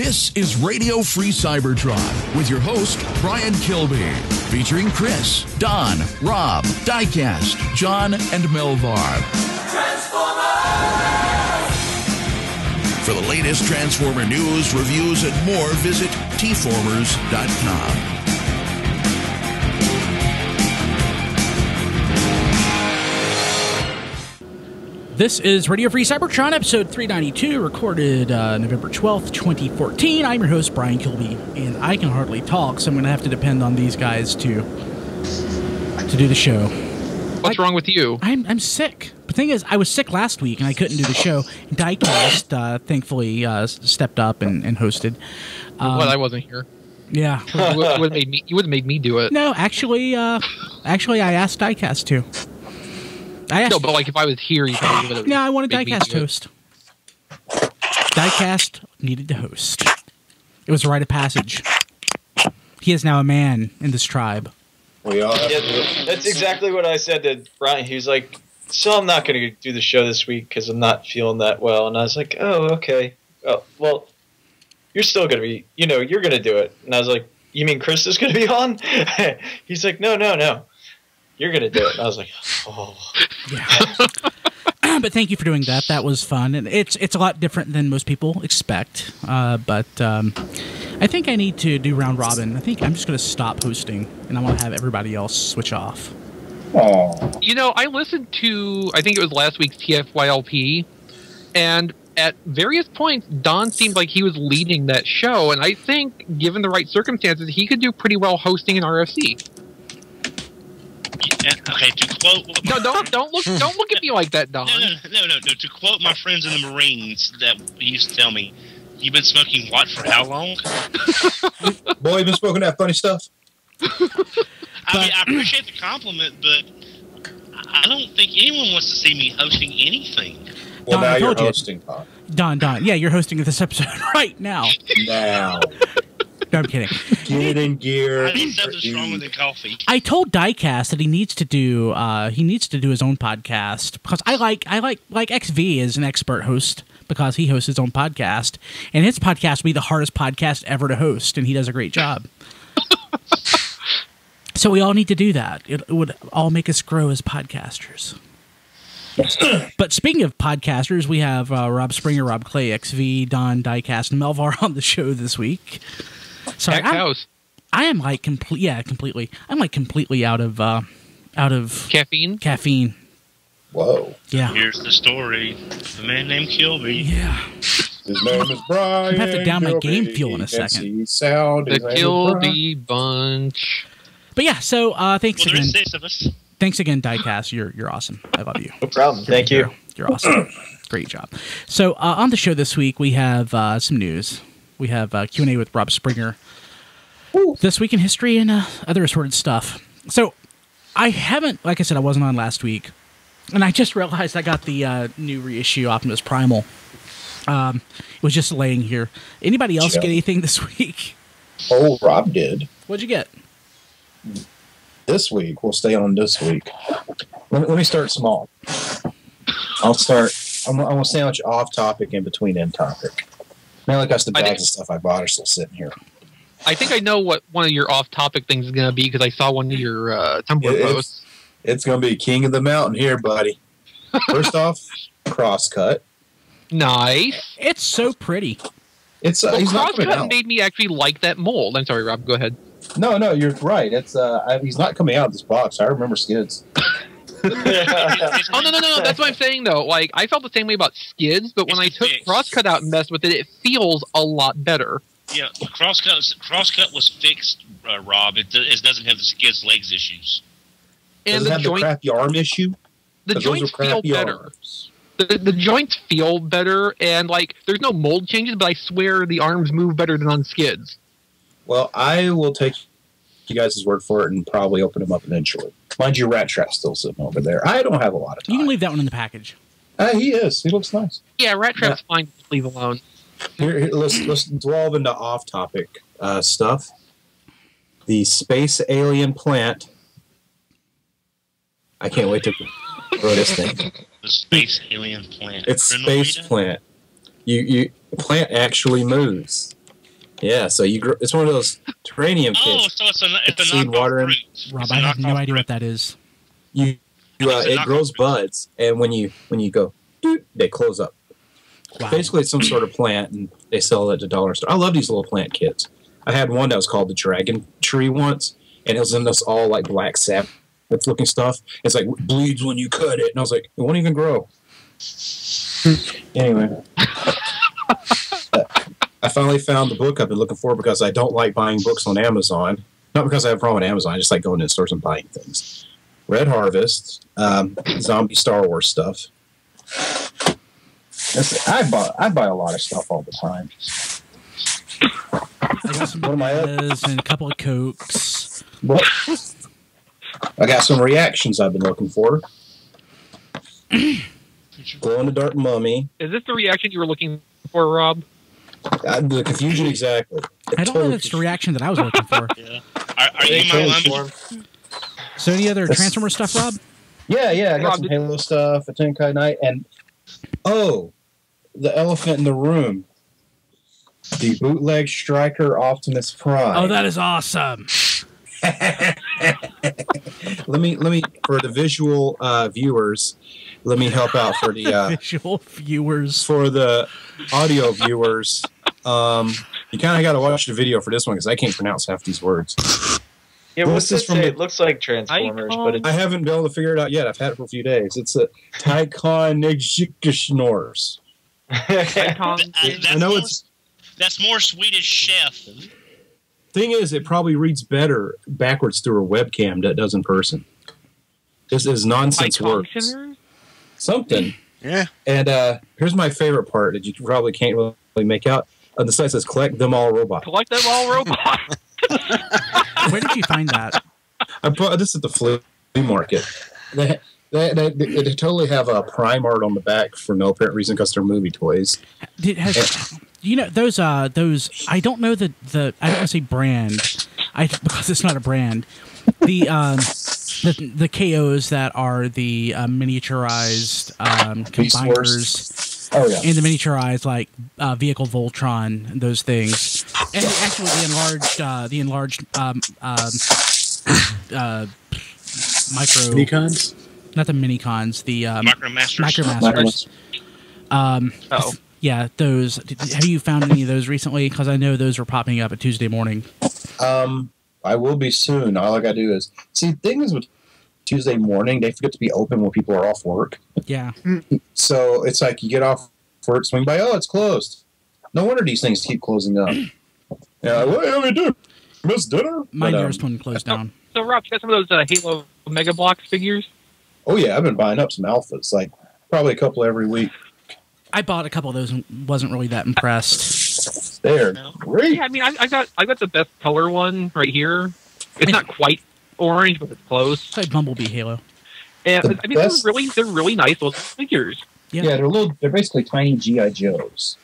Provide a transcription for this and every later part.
This is Radio Free Cybertron with your host, Brian Kilby, featuring Chris, Don, Rob, Diecast, John, and Melvar. Transformers! For the latest Transformer news, reviews, and more, visit tformers.com. This is Radio Free Cybertron, episode 392, recorded November 12th, 2014. I'm your host, Brian Kilby, and I can hardly talk, so I'm going to have to depend on these guys to do the show. What's wrong with you? I'm sick. The thing is, I was sick last week, and I couldn't do the show. Diecast, thankfully, stepped up and hosted. Well, I wasn't here. Yeah. You would have made me do it. No, actually, I asked Diecast to. No, but like if I was here, you probably would have. No, I wanted Diecast to host. Diecast needed to host. It was a rite of passage. He is now a man in this tribe. We all have that's exactly what I said to Brian. He was like, so I'm not going to do the show this week because I'm not feeling that well. And I was like, oh, okay. Oh, well, you're still going to be, you're going to do it. And I was like, you mean Chris is going to be on? He's like, no. You're going to do it. And I was like, oh. Yeah. But thank you for doing that. That was fun. And it's a lot different than most people expect. But I think I need to do round robin. I think I'm just going to stop hosting, and I want to have everybody else switch off. Aww. I listened to, I think it was last week's TFYLP, and at various points, Don seemed like he was leading that show, and I think, given the right circumstances, he could do pretty well hosting an RFC. Okay, to quote... No, don't look at me like that, Don. No. To quote my friends in the Marines that used to tell me, you've been smoking what for how long? Boy, you've been smoking that funny stuff? I appreciate the compliment, but I don't think anyone wants to see me hosting anything. Well, Don, now you're hosting, Tom. Don, yeah, you're hosting this episode right now. No, I'm kidding. Get in gear. I need something stronger than coffee. I told Diecast that he needs to do his own podcast, because I like XV is an expert host because he hosts his own podcast, and his podcast will be the hardest podcast ever to host, and he does a great job. So we all need to do that. It would all make us grow as podcasters. But speaking of podcasters, we have Rob Springer, Rob Clay, XV, Don, Diecast, and Melvar on the show this week. Sorry, I am like completely. I'm like completely out of Caffeine. Whoa. Yeah. Here's the story. The man named Kilby. Yeah. His name is Brian. I have to down my game fuel in a second. The Kilby bunch. But yeah, so thanks again. There's 6 of us. Thanks again, Diecast. You're awesome. I love you. No problem. Thank you. You're awesome. Great job. So on the show this week, we have some news. We have Q&A with Rob Springer. This week in history and other assorted stuff. So I haven't, like I said, I wasn't on last week. And I just realized I got the new reissue Optimus Primal. It was just laying here. Anybody else get anything this week? Oh, Rob did. What'd you get? This week. We'll stay on this week. Let me start small. I'm going to sandwich off topic in between end topic. Mainly because the bags of stuff I bought are still sitting here. I think I know what one of your off-topic things is going to be because I saw one of your Tumblr posts. It's going to be King of the Mountain here, buddy. First off, crosscut. Nice. It's so pretty. He's not coming Crosscut out. made me actually like that mold. I'm sorry, Rob. Go ahead. No, you're right. It's he's not coming out of this box. I remember Skids. Oh no! That's what I'm saying though. Like I felt the same way about Skids, but when I took Crosscut out and messed with it, it feels a lot better. Yeah, Crosscut was fixed, Rob. It doesn't have the Skids legs issues. And Does it have the crappy arm issue? The joints feel better. The joints feel better, and like there's no mold changes, but I swear the arms move better than on Skids. Well, I will take you guys' word for it and probably open them up eventually. Mind you, Rat Trap's still sitting over there. I don't have a lot of time. You can leave that one in the package. He is. He looks nice. Yeah, Rat Trap's fine. Just leave alone. Here, let's delve into off-topic stuff. The space alien plant. I can't wait to grow this thing. The space alien plant. It's space plant. The plant actually moves. Yeah, so it's one of those terranium kits. Oh, so it's a seed knockoff water in. fruit. Rob, It's a I have no knockoff idea fruit. what that is. It grows buds, and when you go, doot, they close up. Wow. Basically, it's some sort of plant, and they sell it at the dollar store. I love these little plant kits. I had one that was called the Dragon Tree once, and it was in this all like black sap looking stuff. It's like bleeds when you cut it, and I was like, it won't even grow. Anyway, I finally found the book I've been looking for because I don't like buying books on Amazon. Not because I have a problem with Amazon. I just like going to stores and buying things. Red Harvest, zombie Star Wars stuff. I buy a lot of stuff all the time. I got some What am I up? bananas and a couple of Cokes. What? I got some reactions I've been looking for. Glow in the Dark Mummy. Is this the reaction you were looking for, Rob? The confusion exactly. I don't know if it's the reaction that I was looking for. Yeah. Are you my lemon? So any other Transformer stuff, Rob? Yeah, I got Rob, some Halo stuff, a Tenkai Knight, and the elephant in the room. The bootleg Striker Optimus Prime. Oh, that is awesome. let me for the visual viewers, let me help out for the Visual viewers. for the audio viewers. You kind of got to watch the video for this one because I can't pronounce half these words. Yeah, What's what's this this from say? the- It looks like Transformers, but it's I haven't been able to figure it out yet. I've had it for a few days. It's a Taikonigshikishnors. I know it's. That's more Swedish chef. Thing is, it probably reads better backwards through a webcam than it does in person. This is nonsense words. Something. Yeah. And here's my favorite part that you probably can't really make out. On the site says, collect them all robots. Collect them all robots. Where did you find that? I bought this at the flea market. They totally have a Prime art on the back for no apparent reason because they're movie toys. You know those I don't know the I don't want to say brand because it's not a brand. The KOs that are the miniaturized combiners. Oh yeah. And the miniaturized like vehicle Voltron and those things, and actually the enlarged micro Mini-cons? not the mini-cons, the Micromasters. Micromasters. Yeah, those. Have you found any of those recently? Because I know those were popping up at Tuesday morning. I will be soon. All I gotta do is see. The thing is with Tuesday morning, they forget to be open when people are off work. Yeah. So it's like you get off work, swing by. Oh, it's closed. No wonder these things keep closing up. Yeah, what do we do? Miss dinner? My But, nearest one closed down. So, Rob, you got some of those Halo Mega Bloks figures? Oh yeah, I've been buying up some alphas, like probably a couple every week. I bought a couple of those and wasn't really that impressed. They're great. Yeah, I mean, I got the best color one right here. It's not quite orange, but it's close. It's like Bumblebee Halo. And The I mean, best- they're really nice little figures. Yeah. They're basically tiny GI Joes.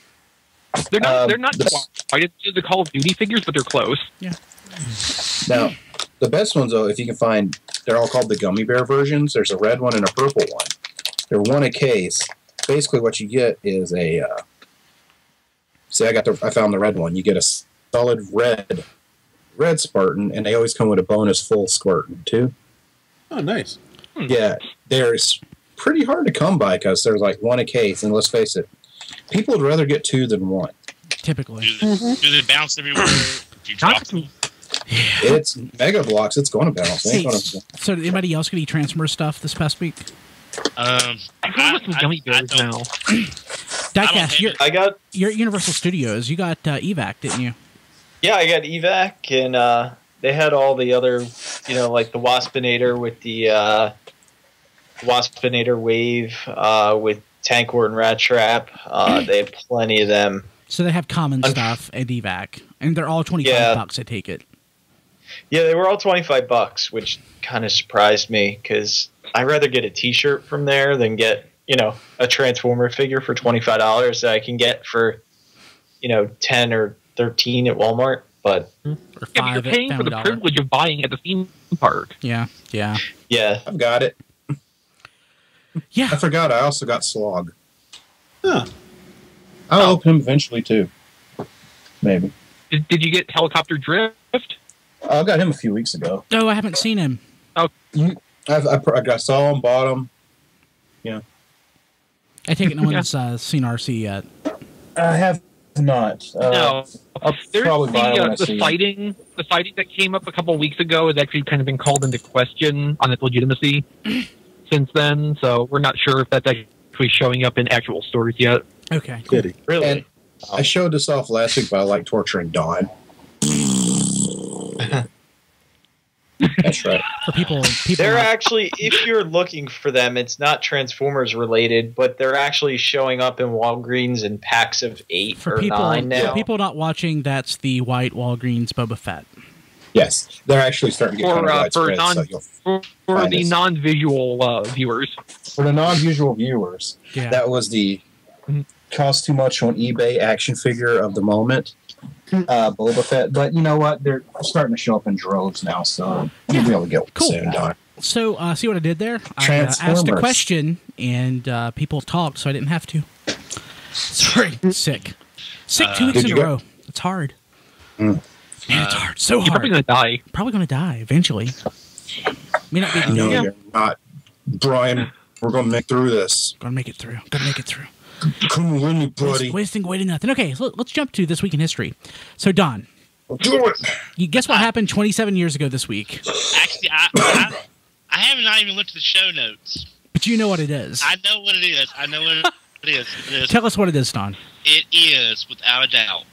They're not the- quite as good as the Call of Duty figures, but they're close. Yeah. Now, the best ones though, if you can find, they're all called the gummy bear versions. There's a red one and a purple one. They're one a case. Basically, what you get is a. I found the red one. You get a solid red Spartan, and they always come with a bonus full Spartan too. Oh, nice. Yeah, there's pretty hard to come by because there's like one a case, and let's face it, people would rather get two than one. Typically. Do they bounce everywhere? Do you drop them? It's Mega Blocks. It's going to bounce. It ain't gonna- So did anybody else get any Transformer stuff this past week? I with some gummy bears don't- now. Diecast, I got you're at Universal Studios. You got EVAC, didn't you? I got evac, and they had all the other, like the Waspinator with the Waspinator Wave with Tank War and Rat Trap. They have plenty of them. So they have common stuff and EVAC, and they're all $25. I take it. Yeah, they were all $25, which kind of surprised me because I'd rather get a T-shirt from there than get a Transformer figure for $25 that I can get for 10 or 13 at Walmart. But Or Yeah, but $5 you're paying at for the $1. privilege of buying at the theme park. Yeah. yeah, I've got it. Yeah. I forgot. I also got Slog. Huh. I'll open him eventually too. Maybe. Did you get Helicopter Drift? I got him a few weeks ago. Oh, I haven't seen him. Oh, I saw him, bought him. Yeah. I take it no one's seen RC yet. I have not. no. I'll There's probably buy it when I see the it. fighting. The fighting that came up a couple of weeks ago has actually kind of been called into question on its legitimacy since then. So we're not sure if that's actually showing up in actual stories yet. Okay, cool. Really? And I showed this off last week, but I like torturing Dawn. That's right. For people They're actually, if you're looking for them, it's not Transformers related, but they're actually showing up in Walgreens in packs of 8 for or people 9 now. for people not watching, that's the white Walgreens Boba Fett. Yes, they're actually starting to get kind of widespread. For the non-visual viewers. For the non-visual viewers, Yeah. that was the cost too much on eBay action figure of the moment, Boba Fett. But you know what? They're starting to show up in droves now, so you'll be able to get one Cool. soon, Don. So, see what I did there? I asked a Transformers. question, and people talked, so I didn't have to. Sorry. Sick 2 weeks Did in you a get- row. It's hard. Man, it's hard. So You're probably hard. going to die. Probably going to die eventually. May not be No, today. you're not, Brian. We're going to make through this. Gonna make it through. Gonna make it through. Come on, you buddy. Wasting away to nothing. Okay, so let's jump to This Week in History. So, Don, Do it. you guess what happened 27 years ago this week? Actually, I haven't not even looked at the show notes. But you know what it is. I know what it is. I know what it is. Tell us what it is, Don. It is, without a doubt,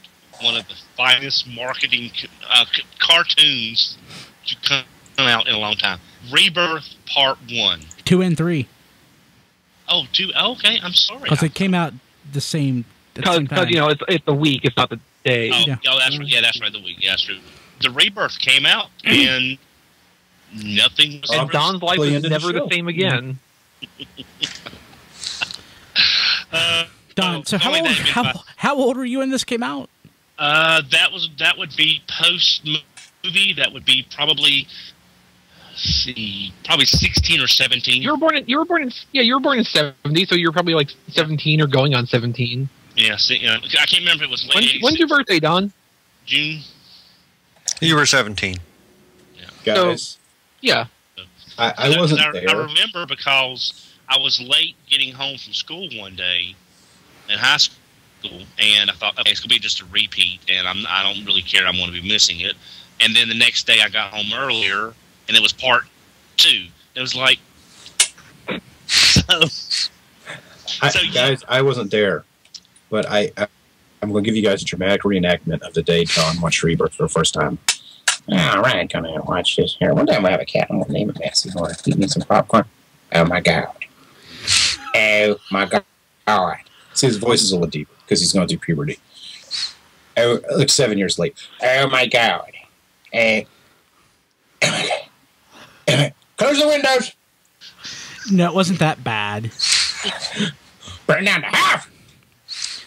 one of the finest marketing cartoons to come out in a long time. Rebirth Part 1. 2 and 3. Oh, okay. I'm sorry. Because it came out the same Because time. you know it's the week, it's not the day. Oh, Yeah. that's right. The week. Yeah, that's true. The Rebirth came out, and nothing was And ever- Don's life Play is into the never the show. same again. Don, so only that had been how old were you when this came out? that would be post movie. That would be probably, probably 16 or 17. You were born in 70, so you're probably like 17 or going on 17. Yeah, I can't remember if it was late. When's your birthday, Don? June. You were 17. Guys, Yeah. I wasn't there. I remember because I was late getting home from school one day in high school, and I thought, okay, it's gonna be just a repeat, and I don't really care. I'm going to be missing it. And then the next day, I got home earlier, and it was part 2. It was like, Guys, I wasn't there, but I'm going to give you guys a dramatic reenactment of the day Don watched Rebirth for the first time. All right, come here and watch this here. One time I have a cat. I'm going to name it Massey. You want to eat me some popcorn? Oh, my God. Oh, my God. All right. See, his voice is a little deeper because he's going through puberty. Oh, like 7 years late. Oh, my God. Close the windows. No, it wasn't that bad. Burn down the house.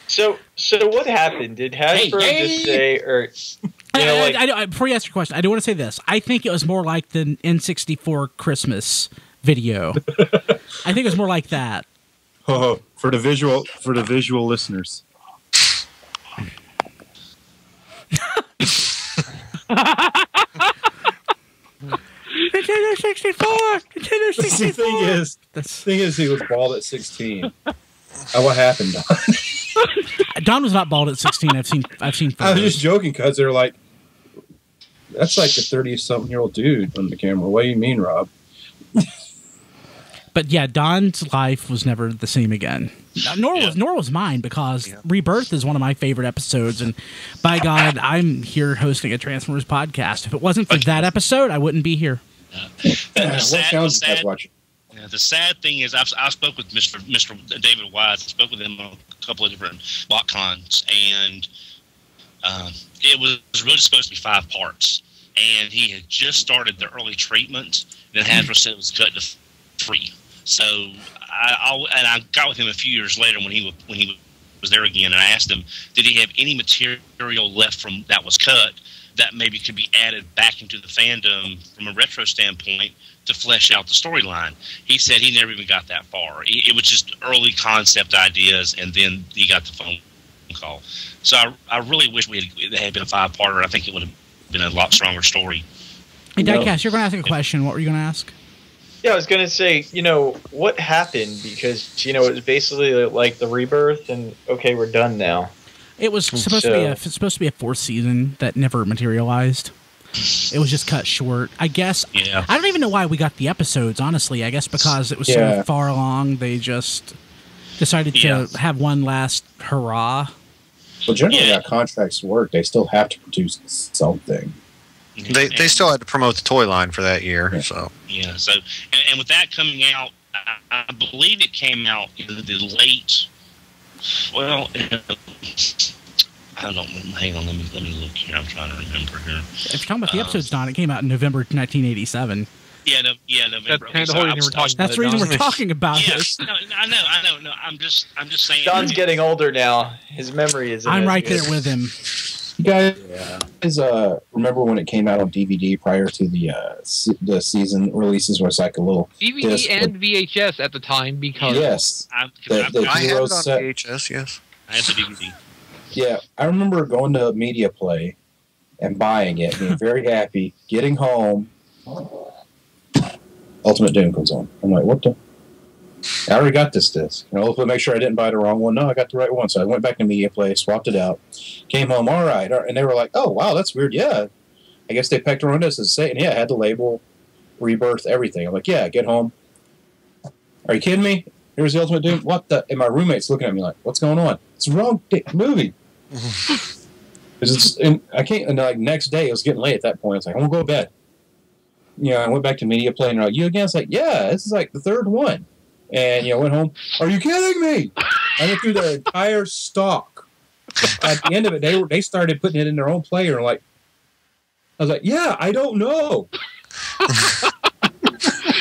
So what happened? Did Hasbro just say, or Before you ask your question, I do want to say this. I think it was more like the N64 Christmas video. I think it was more like that. Oh, for the visual listeners. Nintendo 64! Nintendo 64! The thing is, he was bald at 16. What happened, Don? Don was not bald at 16. I've seen I was photos. just joking because they're like, that's like a 30-something-year-old dude on the camera. What do you mean, Rob? But yeah, Don's life was never the same again. Nor was mine, because Rebirth is one of my favorite episodes, and by God, I'm here hosting a Transformers podcast. If it wasn't for that episode, I wouldn't be here. What channel did you guys watch? Yeah, the sad thing is, I spoke with Mr. David Wise. I spoke with him on a couple of different block cons, and it was really supposed to be 5 parts. And he had just started the early treatment, and then Hasbro said it was cut to 3. So I got with him a few years later when he was there again, and I asked him, did he have any material left from that was cut that maybe could be added back into the fandom from a retro standpoint to flesh out the storyline? He said he never even got that far. It was just early concept ideas, and then he got the phone call. So I really wish it had been a 5-parter. I think it would have been a lot stronger story. Hey, Diecast, you're going to ask a question. What were you going to ask? Yeah, I was going to say, what happened? Because, it was basically like the Rebirth, and okay, we're done now. It was supposed to be a 4th season that never materialized. It was just cut short. I guess. Yeah. I don't even know why we got the episodes, honestly. I guess because it was so far along, they just decided to have one last hurrah. Well, generally, how contracts work, they still have to produce something. They still had to promote the toy line for that year. So and with that coming out, I believe it came out in the late. Well, I don't know. Hang on, let me look here. I'm trying to remember here. If you're talking about the episodes, Don, it came out in November 1987. November. That's the reason we're talking about this. No, I know. No, I'm just saying. Don's getting older now. His memory is. I'm right there with him. You guys, remember when it came out on DVD prior to the season releases, where it's like a little DVD and VHS at the time because I had it on VHS. Yes, I had the DVD. Yeah, I remember going to Media Play and buying it, being very happy, getting home. Ultimate Doom comes on. I'm like, what the? I already got this disc. Let's make sure I didn't buy the wrong one. No, I got the right one. So I went back to Media Play, swapped it out, came home, all right. And they were like, oh, wow, that's weird. Yeah. I guess they pecked around us and say, yeah, I had the label, Rebirth, everything. I'm like, yeah, get home. Are you kidding me? Here's the Ultimate Doom. What the? And my roommate's looking at me like, what's going on? It's the wrong movie. I can't. And like next day, it was getting late at that point. I was like, I'm gonna go to bed. I went back to Media Play and they're like, you again? It's like, yeah, this is like the 3rd one. And went home. Are you kidding me? I went through the entire stock. At the end of it, they started putting it in their own player. Like, I was like, yeah, I don't know.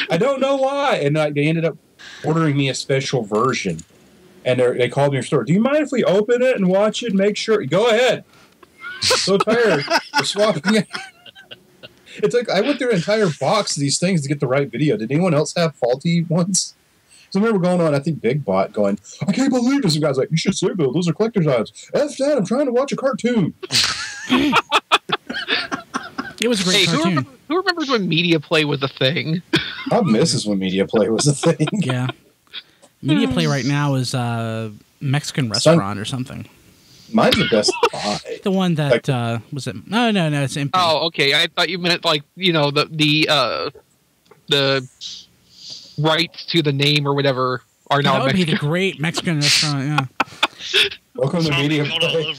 I don't know why. And they ended up ordering me a special version. And they called me in the store. Do you mind if we open it and watch it and make sure? Go ahead. So tired. We're swapping it. It's like I went through an entire box of these things to get the right video. Did anyone else have faulty ones? So I remember going on, I think Big Bot, going, I can't believe this. And the guy's like, you should save those. Those are collector's items. F that, I'm trying to watch a cartoon. It was a great cartoon. Who remembers when Media Play was a thing? I misses when Media Play was a thing. Yeah. Media Play right now is a Mexican restaurant or something. Mine's the Best Buy. The one that was it? No, it's empty. Oh, okay. I thought you meant like the rights to the name or whatever are now that would Mexican. be the great Mexican restaurant. Yeah. Welcome to Media Play.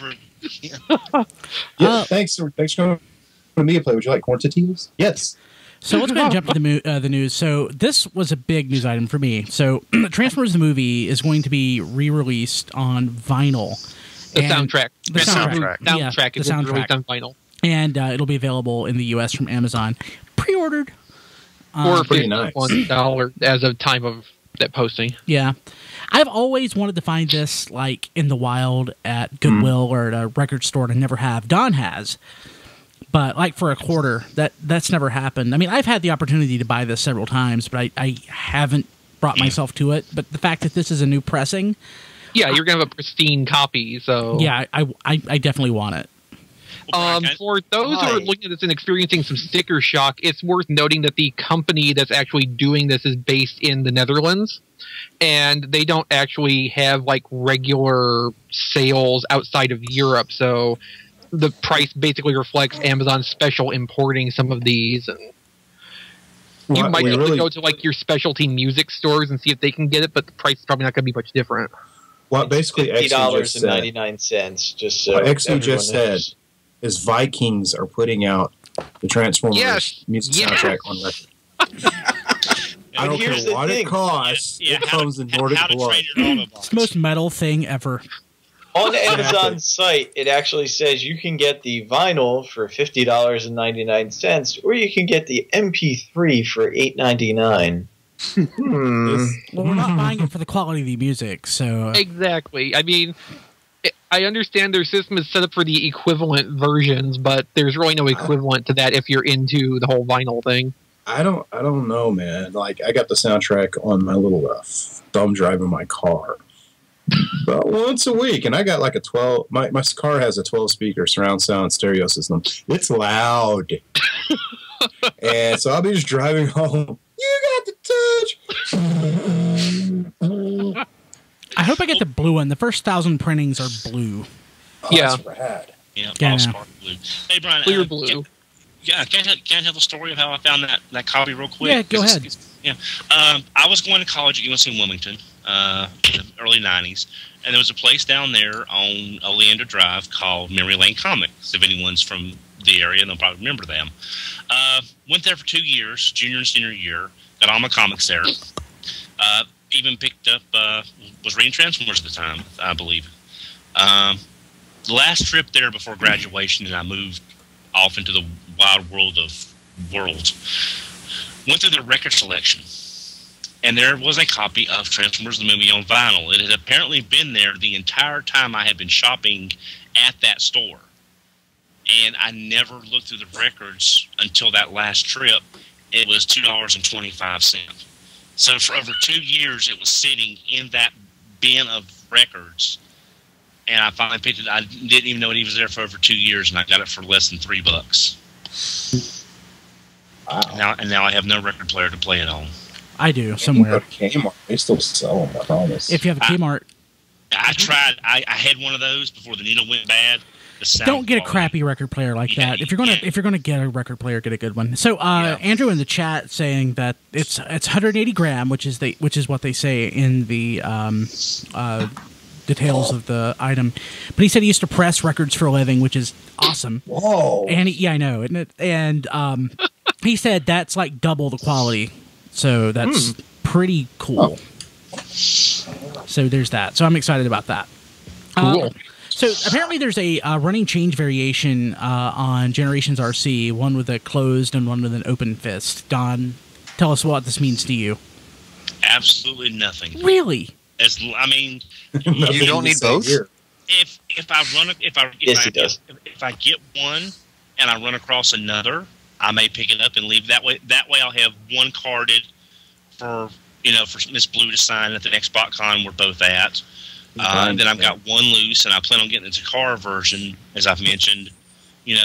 Thanks for coming to Media Play. Would you like corn tortillas? Yes. So let's go ahead and jump to the news. So this was a big news item for me. So Transformers the movie is going to be re-released on vinyl. The soundtrack. The soundtrack. Soundtrack is released on vinyl. And it'll be available in the U.S. from Amazon. Pre-ordered. For pretty nice. $1 as of time of that posting. Yeah. I've always wanted to find this like in the wild at Goodwill or at a record store, and I never have. Don has. But like for a quarter, that's never happened. I mean, I've had the opportunity to buy this several times, but I haven't brought myself to it. But the fact that this is a new pressing... Yeah, you're going to have a pristine copy, so... Yeah, I definitely want it. For those who are looking at this and experiencing some sticker shock, it's worth noting that the company that's actually doing this is based in the Netherlands, and they don't actually have like regular sales outside of Europe, so the price basically reflects Amazon's special importing some of these. And you might be able to go to like your specialty music stores and see if they can get it, but the price is probably not going to be much different. What basically $50.99, just so what XE just said is Vikings are putting out the Transformers music soundtrack on record. I don't care what it costs. It comes in Nordic blood. It's the most metal thing ever. On Amazon's site, it actually says you can get the vinyl for $50.99, or you can get the MP3 for $8.99. Well, we're not buying it for the quality of the music, so... Exactly. I mean, I understand their system is set up for the equivalent versions, but there's really no equivalent to that if you're into the whole vinyl thing. I don't know, man. Like, I got the soundtrack on my little thumb drive in my car. About once a week, and I got like a 12. My car has a 12-speaker surround sound stereo system. It's loud, and so I'll be just driving home. You got the touch. I hope I get the blue one. The first 1,000 printings are blue. Oh, Yeah. that's rad. Yeah, Yeah. all spark blue. Hey, Brian. Clear blue. Can I tell the story of how I found that copy real quick? Yeah, go ahead. Yeah. I was going to college at UNC Wilmington in the early 90s, and there was a place down there on Oleander Drive called Memory Lane Comics. If anyone's from the area, they'll probably remember them. Went there for 2 years, junior and senior year. Got all my comics there. Even picked up, was reading Transformers at the time, I believe. The last trip there before graduation, and I moved off into the wide world of worlds. Went through the record selection, and there was a copy of Transformers the movie on vinyl. It had apparently been there the entire time I had been shopping at that store, and I never looked through the records until that last trip. It was $2.25. So for over 2 years, it was sitting in that bin of records, and I finally picked it. I didn't even know it was there for over 2 years, and I got it for less than $3. Wow. Now I have no record player to play it on. I do, somewhere. Kmart, they still sell them, I promise. If you have a Kmart. I tried. I had one of those before the needle went bad. Don't get a crappy record player like that. If you're gonna get a record player, get a good one. So Andrew in the chat saying that it's 180 gram, which is what they say in the details of the item. But he said he used to press records for a living, which is awesome. Whoa! And I know, isn't it? And he said that's like double the quality, so that's pretty cool. So there's that. So I'm excited about that. Cool. So apparently there's a running change variation on Generations RC, one with a closed and one with an open fist. Don, tell us what this means to you. Absolutely nothing. Really? You don't need both? If I get one and I run across another, I may pick it up and leave that way. That way I'll have one carded for Miss Blue to sign at the next BotCon we're both at. And then I've got one loose, and I plan on getting the Takara version, as I've mentioned,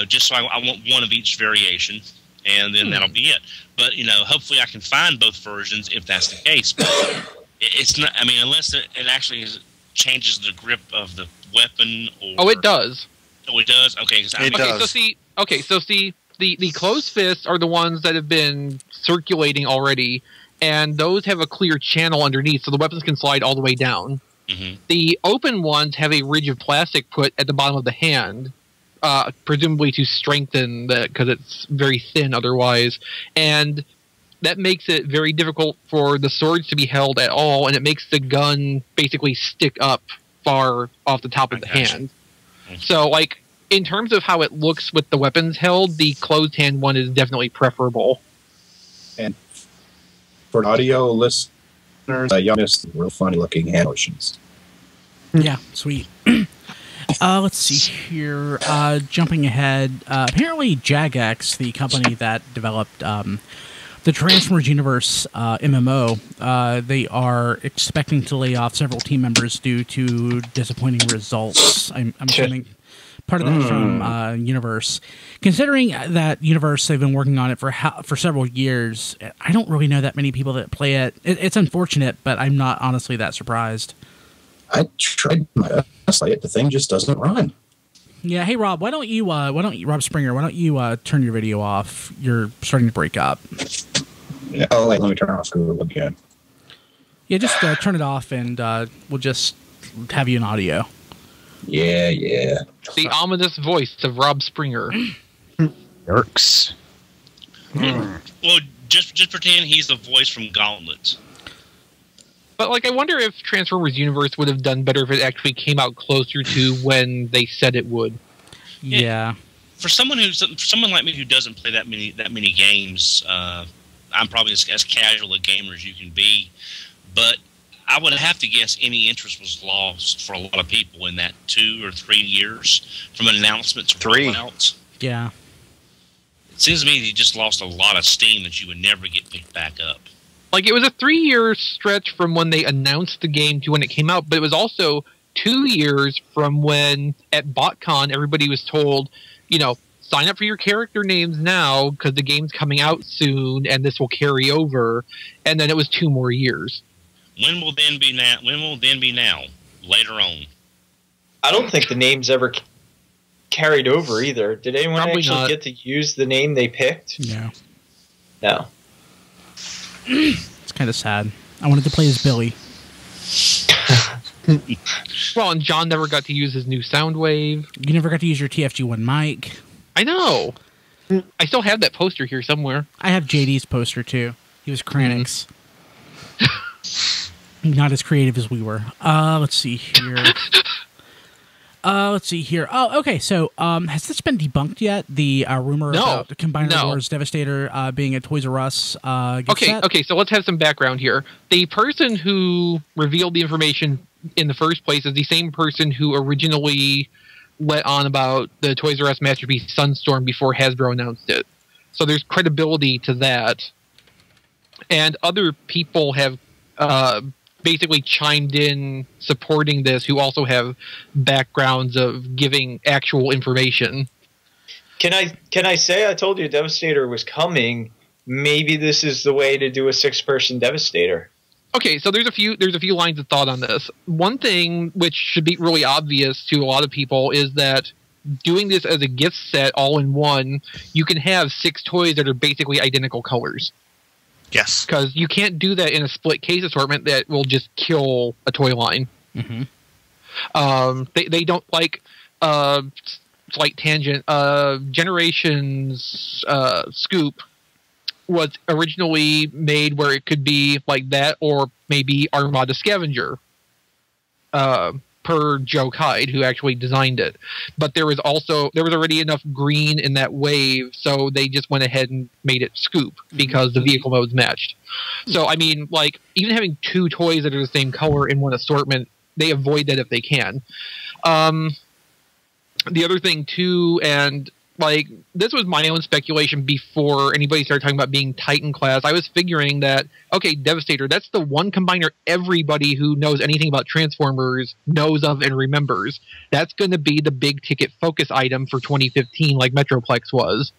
just so I want one of each variation, and then that'll be it. But, hopefully I can find both versions if that's the case. But it's not, unless it actually changes the grip of the weapon. Or, it does. Oh, it does? Okay. It does. So see, the closed fists are the ones that have been circulating already, and those have a clear channel underneath, so the weapons can slide all the way down. Mm-hmm. The open ones have a ridge of plastic put at the bottom of the hand, presumably to strengthen that because it's very thin otherwise, and that makes it very difficult for the swords to be held at all, and it makes the gun basically stick up far off the top of the hand. So, in terms of how it looks with the weapons held, the closed hand one is definitely preferable. And for audio listeners, y'all missed real funny looking hand motions. Yeah, sweet. Let's see here. Jumping ahead, apparently Jagex, the company that developed the Transformers Universe MMO, they are expecting to lay off several team members due to disappointing results. I'm assuming part of that from Universe. Considering that Universe, they've been working on it for several years, I don't really know that many people that play it. It's unfortunate, but I'm not honestly that surprised. I tried my best to play it. The thing just doesn't run. Yeah. Hey, Rob, Rob Springer, why don't you turn your video off? You're starting to break up. Yeah, let me turn off Google again. Yeah, just turn it off, and we'll just have you in audio. Yeah. The ominous voice of Rob Springer. Yerks. Well, just pretend he's the voice from Gauntlet. But I wonder if Transformers Universe would have done better if it actually came out closer to when they said it would. Yeah. For someone like me who doesn't play that many games, I'm probably as casual a gamer as you can be. But I would have to guess any interest was lost for a lot of people in that 2 or 3 years from an announcement to rollout. Yeah. It seems to me you just lost a lot of steam that you would never get picked back up. Like, it was a 3-year stretch from when they announced the game to when it came out, but it was also 2 years from when, at BotCon, everybody was told, you know, sign up for your character names now, because the game's coming out soon, and this will carry over, and then it was 2 more years. When will then be now? When will then be now? Later on. I don't think the names ever carried over either. Did anyone Probably actually not. get to use the name they picked? No. No. It's kind of sad. I wanted to play as Billy. Well, and John never got to use his new Soundwave. You never got to use your TFG1 mic. I know. I still have that poster here somewhere. I have JD's poster too. He was Kranix. Not as creative as we were. Let's see here. Oh, okay. So, has this been debunked yet? The rumor about the Combiner Wars Devastator being a Toys R Us gift set? Okay. So let's have some background here. The person who revealed the information in the first place is the same person who originally let on about the Toys R Us masterpiece Sunstorm before Hasbro announced it. So there's credibility to that, and other people have basically chimed in supporting this who also have backgrounds of giving actual information. Can I say I told you Devastator was coming? Maybe this is the way to do a 6-person Devastator. Okay, so there's a few lines of thought on this. One thing which should be really obvious to a lot of people is that doing this as a gift set all in one, you can have 6 toys that are basically identical colors. Yes. Because you can't do that in a split case assortment that will just kill a toy line. Mm-hmm. They don't like slight tangent. Generations Scoop was originally made where it could be like that, or maybe Armada Scavenger. Per Joe Kide, who actually designed it. But there was already enough green in that wave, so they just went ahead and made it Scoop because the vehicle modes matched. So, I mean, like, even having 2 toys that are the same color in one assortment, they avoid that if they can. The other thing, too, and, like, this was my own speculation before anybody started talking about being Titan class. I was figuring that, okay, Devastator, that's the one combiner everybody who knows anything about Transformers knows of and remembers. That's going to be the big ticket focus item for 2015, like Metroplex was.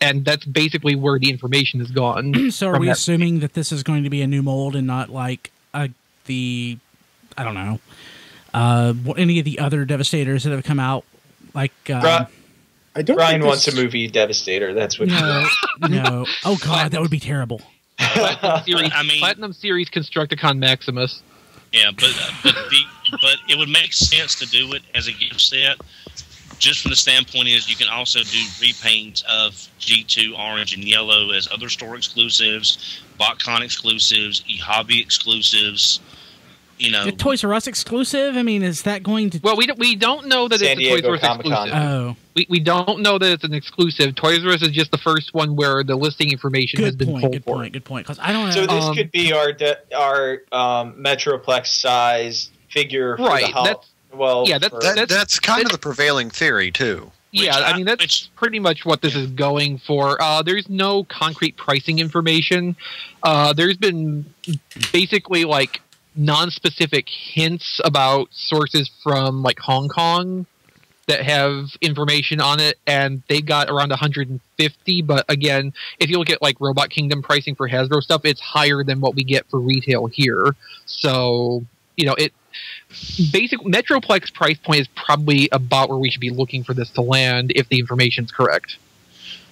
And that's basically where the information has gone. So are we assuming that this is going to be a new mold and not like I don't know, any of the other Devastators that have come out? Like, I don't. Brian wants a movie Devastator. That's what. No. Oh God, that would be terrible. Platinum Series Constructicon Maximus. Yeah, but it would make sense to do it as a gift set, just from the standpoint is you can also do repaints of G2 orange and yellow as other store exclusives, BotCon exclusives, eHobby exclusives. You know, a Toys R Us exclusive. I mean, is that going to? Well, we don't know that San it's a Toys Diego R Us Comic-Con. exclusive. Oh, we don't know that it's an exclusive. Toys R Us is just the first one where the listing information has been pulled for. Good point. Because I don't know. So this could be our Metroplex size figure. For right. That's kind of the prevailing theory too. Yeah, I mean, that's pretty much what this is going for. There's no concrete pricing information. There's been basically like non-specific hints about sources from like Hong Kong that have information on it, and they got around 150. But again, if you look at like Robot Kingdom pricing for Hasbro stuff, it's higher than what we get for retail here. So, you know, Metroplex price point is probably about where we should be looking for this to land if the information's correct.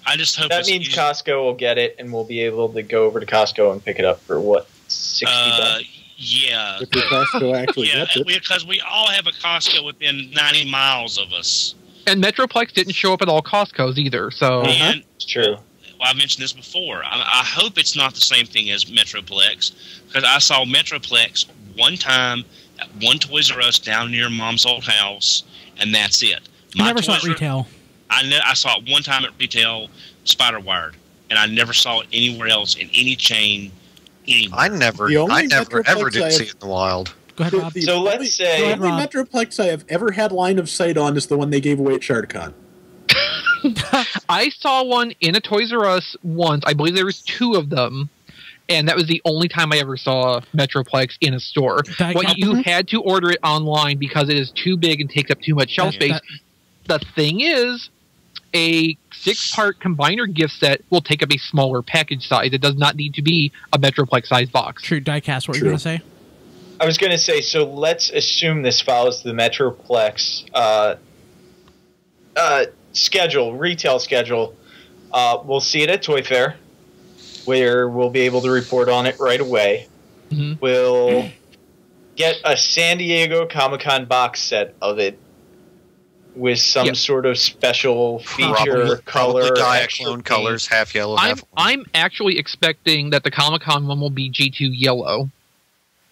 I just hope that means Costco will get it, and we'll be able to go over to Costco and pick it up for what, $60? Yeah. If the Costco actually gets it. Because we all have a Costco within 90 miles of us. And Metroplex didn't show up at all Costco's either, so... And, it's true. Well, I mentioned this before. I hope it's not the same thing as Metroplex, because I saw Metroplex one time at one Toys R Us down near Mom's old house, and that's it. I never saw it retail. I saw it one time at retail, spider-wired, and I never saw it anywhere else in any chain. Anywhere. I never ever did see it in the wild. Go ahead, Rob. So let's say the only Metroplex I have ever had line of sight on is the one they gave away at Shardcon. I saw one in a Toys R Us once. I believe there was 2 of them, and that was the only time I ever saw Metroplex in a store. You had to order it online because it is too big and takes up too much shelf space. The thing is, a 6-part combiner gift set will take up a smaller package size. It does not need to be a Metroplex size box. True. Diecast, what were you going to say? I was going to say, so let's assume this follows the Metroplex retail schedule. We'll see it at Toy Fair, where we'll be able to report on it right away. Mm-hmm. We'll get a San Diego Comic-Con box set of it with some sort of special feature, probably color, Diaclone colors, half yellow, half orange. I'm actually expecting that the Comic-Con one will be G2 yellow.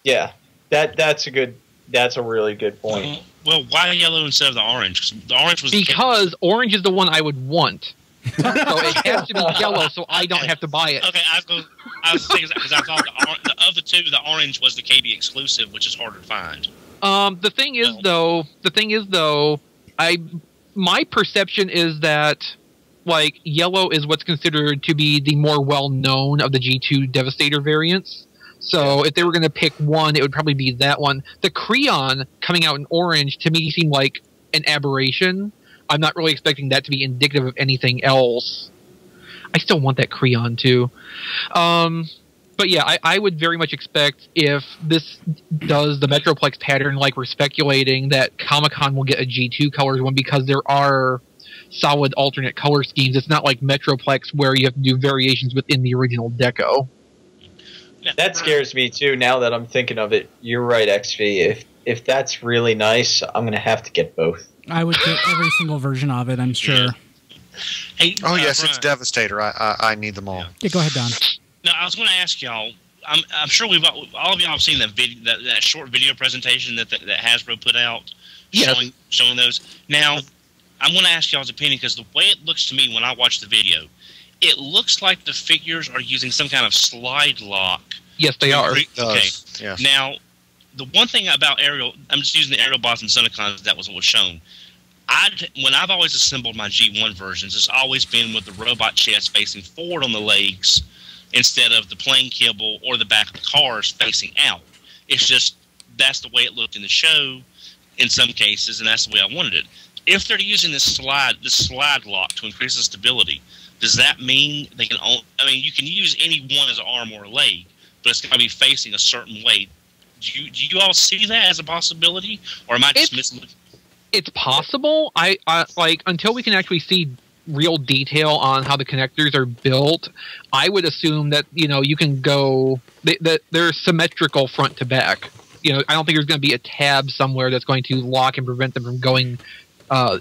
Yeah, that's a really good point. Well, why yellow instead of the orange? 'Cause the orange was because orange is the one I would want. So it has to be yellow, so I don't have to buy it. Okay, I was thinking because I thought of the two, the orange was the KB exclusive, which is harder to find. The thing is though, my perception is that like yellow is what's considered to be the more well-known of the G2 Devastator variants. So if they were going to pick one, it would probably be that one. The Creon coming out in orange to me seemed like an aberration. I'm not really expecting that to be indicative of anything else. I still want that Creon too. But yeah, I would very much expect if this does the Metroplex pattern like we're speculating, that Comic-Con will get a G2 colors one because there are solid alternate color schemes. It's not like Metroplex where you have to do variations within the original deco. That scares me too. Now that I'm thinking of it, you're right, XV. If that's really nice, I'm gonna have to get both. I would get every single version of it. I'm sure. Hey, yes, Brian. it's Devastator. I need them all. Yeah, go ahead, Don. Now, I was going to ask y'all. I'm sure all of y'all have seen that video, that short video presentation that Hasbro put out, showing those. Now, I'm going to ask y'all's opinion because the way it looks to me when I watch the video, it looks like the figures are using some kind of slide lock. Yes, they are. Okay. Yes. Now, the one thing about Aerial, I'm just using the Aerial bots and Sunicons, that was what was shown. When I've always assembled my G1 versions, it's always been with the robot chest facing forward on the legs instead of the plain kibble or the back of the cars facing out. It's just that's the way it looked in the show in some cases, and that's the way I wanted it. If they're using this slide lock to increase the stability, does that mean they can you can use any one as an arm or a leg, but it's going to be facing a certain way. Do you all see that as a possibility, or am I just missing it? It's possible. I like until we can actually see real detail on how the connectors are built. I would assume that you can go that they're symmetrical front to back. I don't think there's going to be a tab somewhere that's going to lock and prevent them from going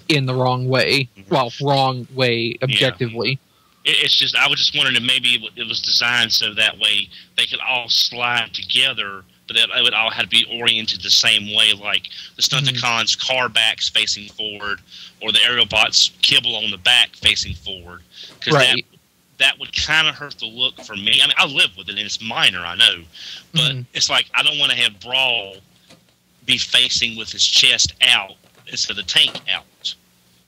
in the wrong way. Well, wrong way objectively. Yeah. It's just I was just wondering if maybe it was designed so that way they could all slide together. But it would all have to be oriented the same way, like the Stunticons' car backs facing forward, or the Aerial Bots' kibble on the back facing forward. Because that would kind of hurt the look for me. I mean, I live with it, and it's minor, I know. But it's like I don't want to have Brawl be facing with his chest out instead of the tank out.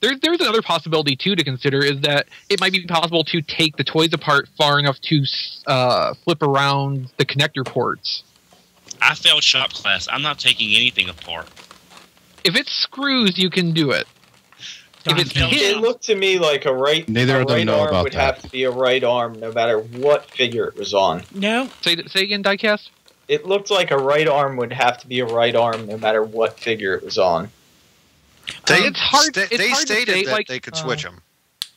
There's another possibility, too, to consider, is that it might be possible to take the toys apart far enough to flip around the connector ports. I failed shop class. I'm not taking anything apart. If it's screws, you can do it. If it's pins, it looked to me like a right arm would have to be a right arm no matter what figure it was on. No. Say again, Diecast? It looked like a right arm would have to be a right arm no matter what figure it was on. It's hard. They stated that they could switch them.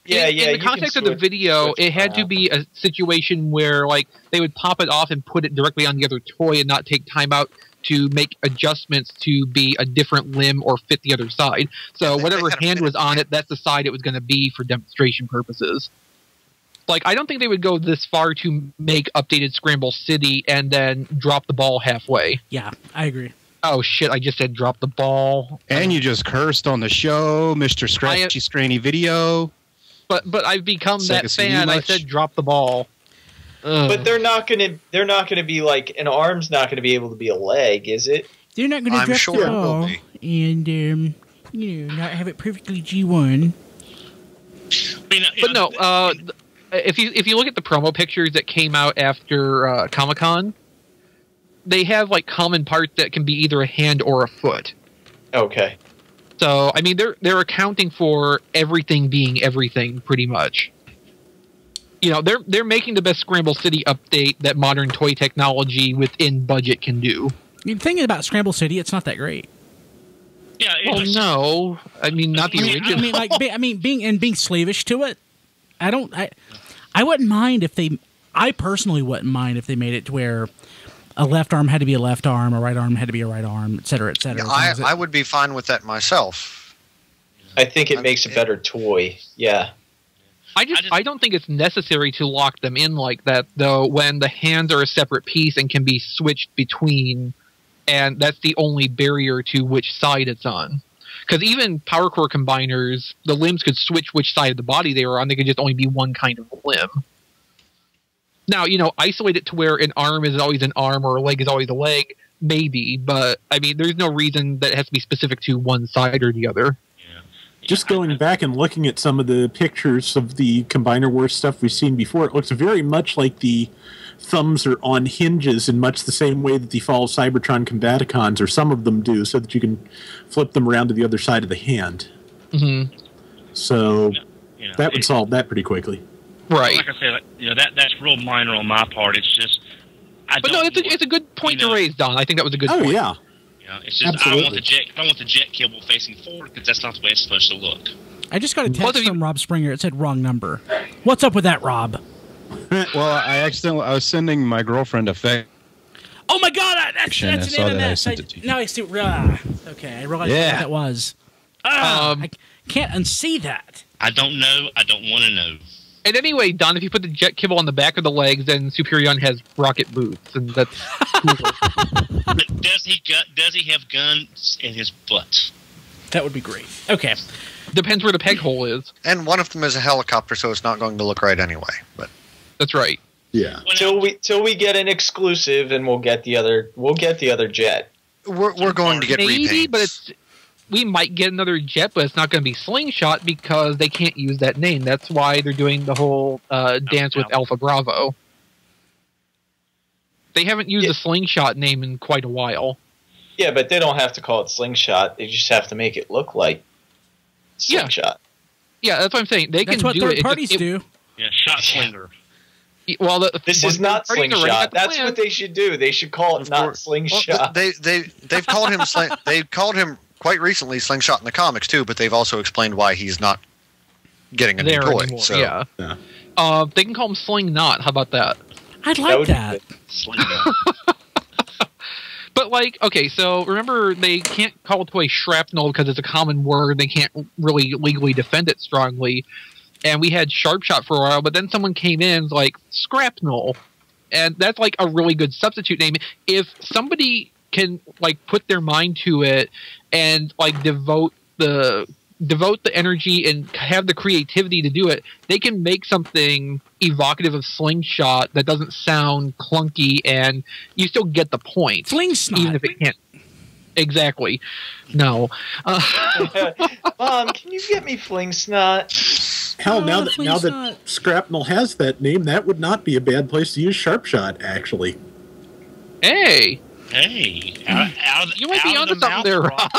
Yeah, in the context of the video, it had to be a situation where, like, they would pop it off and put it directly on the other toy and not take time out to make adjustments to be a different limb or fit the other side. So whatever hand was on it, that's the side it was going to be for demonstration purposes. Like, I don't think they would go this far to make updated Scramble City and then drop the ball halfway. Yeah, I agree. Oh, shit, I just said drop the ball. And you just cursed on the show, Mr. Scratchy Scranny Video. But I've become that fan. I said drop the ball. But they're not gonna be like an arm's not gonna be able to be a leg, is it? They're not gonna drop the ball and not have it perfectly G1. But no, if you look at the promo pictures that came out after Comic-Con, they have like common parts that can be either a hand or a foot. Okay. So I mean, they're accounting for everything being everything pretty much. You know, they're making the best Scramble City update that modern toy technology within budget can do. I mean, the thing about Scramble City, it's not that great. Yeah. Well, no, I mean not the original. Being slavish to it. I wouldn't mind if they. I personally wouldn't mind if they made it to where a left arm had to be a left arm, a right arm had to be a right arm, et cetera, et cetera. Yeah, I would be fine with that myself. I think it makes a better toy. Yeah. I don't think it's necessary to lock them in like that, though, when the hands are a separate piece and can be switched between, and that's the only barrier to which side it's on. Because even Power Core combiners, the limbs could switch which side of the body they were on. They could just only be one kind of limb. Now, you know, isolate it to where an arm is always an arm or a leg is always a leg, maybe. But, I mean, there's no reason that it has to be specific to one side or the other. Just going back and looking at some of the pictures of the Combiner Wars stuff we've seen before, it looks very much like the thumbs are on hinges in much the same way that the Fall of Cybertron Combaticons, or some of them do, so that you can flip them around to the other side of the hand. Mm-hmm. So that would solve that pretty quickly. Right. Like I said, that's real minor on my part. It's just, it's a good point to raise, Don. I think that was a good point. Oh, yeah. It's just I don't want the jet kibble facing forward because that's not the way it's supposed to look. I just got a text from Rob Springer. It said wrong number. What's up with that, Rob? Well, I was sending my girlfriend a fax. Oh my God! That's an internet. Now I see. Okay, I realized what that was. I can't unsee that. I don't know. I don't want to know. And anyway, Don, if you put the jet kibble on the back of the legs, then Superion has rocket boots, and that's cool. But does he have guns in his butt? That would be great. Okay. Depends where the peg hole is. And one of them is a helicopter, so it's not going to look right anyway. But that's right. Yeah. Till we get an exclusive, and we'll get the other jet. We're going to get repaints. But we might get another jet, but it's not going to be Slingshot because they can't use that name. That's why they're doing the whole dance with Alpha Bravo. They haven't used the Slingshot name in quite a while. Yeah, but they don't have to call it Slingshot. They just have to make it look like Slingshot. Yeah, that's what I'm saying. That's what third parties do. Yeah, Shot Slinger. Well, this is not Slingshot. That's what they should do. They should call it not Slingshot. Well, they've called him they called him quite recently Slingshot in the comics too, but they've also explained why he's not getting a new toy. Anymore, so yeah. They can call him Sling Knot. How about that? I'd like that. Sling Knot. But like, okay, so remember they can't call a toy shrapnel because it's a common word. They can't really legally defend it strongly. And we had Sharp Shot for a while, but then someone came in like Scrapnel, and that's like a really good substitute name. If somebody can like put their mind to it and like devote the energy and have the creativity to do it, they can make something evocative of Slingshot that doesn't sound clunky, and you still get the point. Slingsnot. Even if it can't. Exactly. No. Mom, can you get me Flingsnot? Hell, now that Scrapnel has that name, that would not be a bad place to use Sharp Shot, actually. Hey. You might be onto something there, Rob.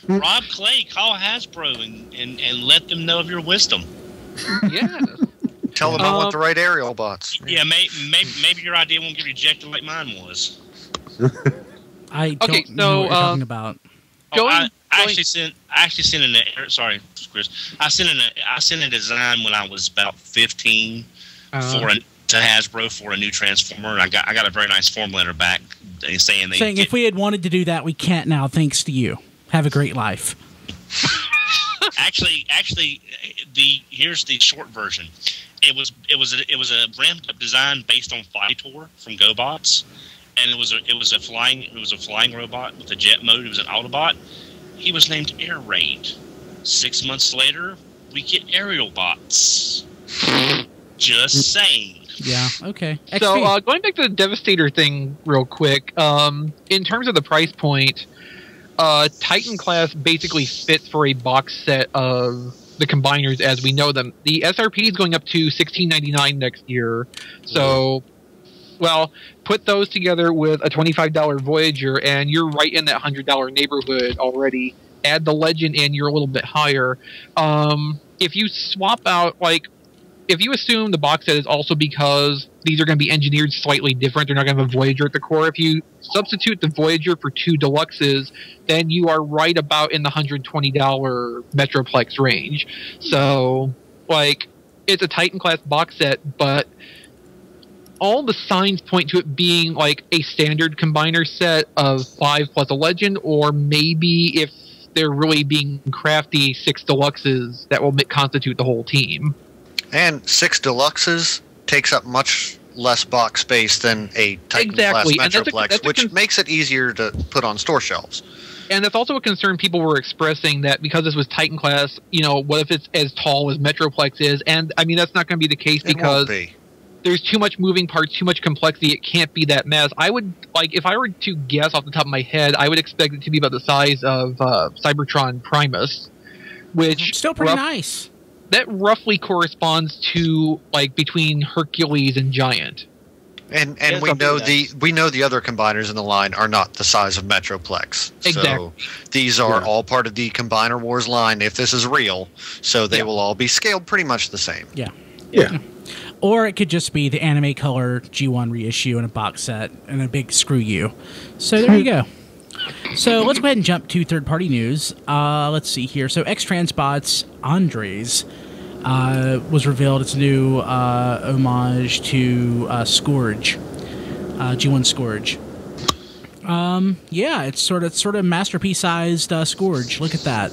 Rob Clay, call Hasbro and let them know of your wisdom. Yeah. Tell them I want the right aerial bots. Yeah, maybe your idea won't get rejected like mine was. I don't know what you're talking about. I actually sent sorry, Chris. I sent a design when I was about 15 to Hasbro for a new Transformer, and I got a very nice form letter back saying if we had wanted to do that, we can't now, thanks to you. Have a great life. Actually, here's the short version. It was a ramped up design based on Fightor from GoBots, and it was a flying robot with a jet mode. It was an Autobot. He was named Air Raid. 6 months later, we get aerial bots. Just saying. Yeah. Okay. So going back to the Devastator thing real quick, in terms of the price point, Titan class basically fits for a box set of the combiners as we know them. The SRP is going up to $16.99 next year. So, well, put those together with a $25 Voyager, and you're right in that $100 neighborhood already. Add the Legend in, you're a little bit higher. If you swap out, like, if you assume the box set is also because these are going to be engineered slightly different, they're not going to have a Voyager at the core. If you substitute the Voyager for 2 Deluxes, then you are right about in the $120 Metroplex range. So, like, it's a Titan class box set, but all the signs point to it being like a standard combiner set of 5 plus a Legend, or maybe if they're really being crafty, 6 Deluxes that will constitute the whole team. And 6 Deluxes takes up much less box space than a Titan class Metroplex, which makes it easier to put on store shelves. And that's also a concern people were expressing, that because this was Titan class, you know, what if it's as tall as Metroplex is? And I mean, that's not going to be the case because there's too much moving parts, too much complexity. It can't be that mess. I would, like, if I were to guess off the top of my head, I would expect it to be about the size of Cybertron Primus, which still pretty nice. That roughly corresponds to, like, between Hercules and Giant. And we know the other combiners in the line are not the size of Metroplex. Exactly. So these are all part of the Combiner Wars line, if this is real. So they will all be scaled pretty much the same. Yeah. Or it could just be the anime color G1 reissue in a box set and a big screw you. So there you go. So let's go ahead and jump to third-party news. Let's see here. So X-Transbot's Andres was revealed. It's a new homage to Scourge, G1 Scourge. Yeah, it's sort of masterpiece-sized Scourge. Look at that.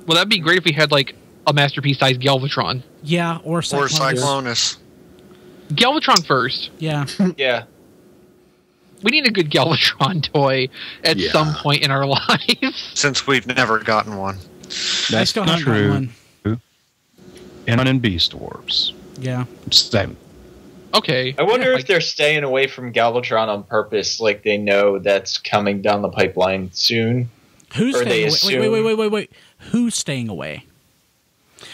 Well, that'd be great if we had, like, a masterpiece-sized Galvatron. Yeah, or Cyclonus. Galvatron first. Yeah. Yeah. We need a good Galvatron toy at some point in our lives. Since we've never gotten one. I still haven't gotten one. And Beast Wars. Yeah. Same. Okay. I wonder if they're staying away from Galvatron on purpose, like they know that's coming down the pipeline soon. Who's staying away? Wait. Who's staying away?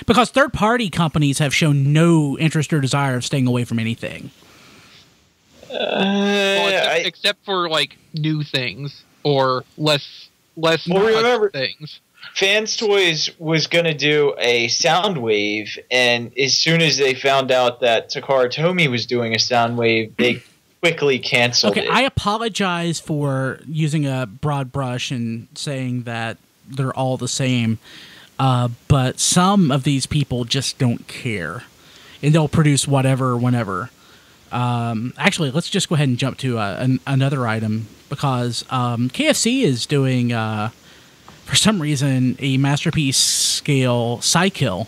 Because third-party companies have shown no interest or desire of staying away from anything. Well, except for, like, new things or less remember, things. Fans Toys was going to do a Soundwave, and as soon as they found out that Takara Tomy was doing a Soundwave, they quickly canceled it. I apologize for using a broad brush and saying that they're all the same, but some of these people just don't care, and they'll produce whatever, whenever. Actually, let's just go ahead and jump to another item, because KFC is doing, for some reason, a masterpiece scale Psykill.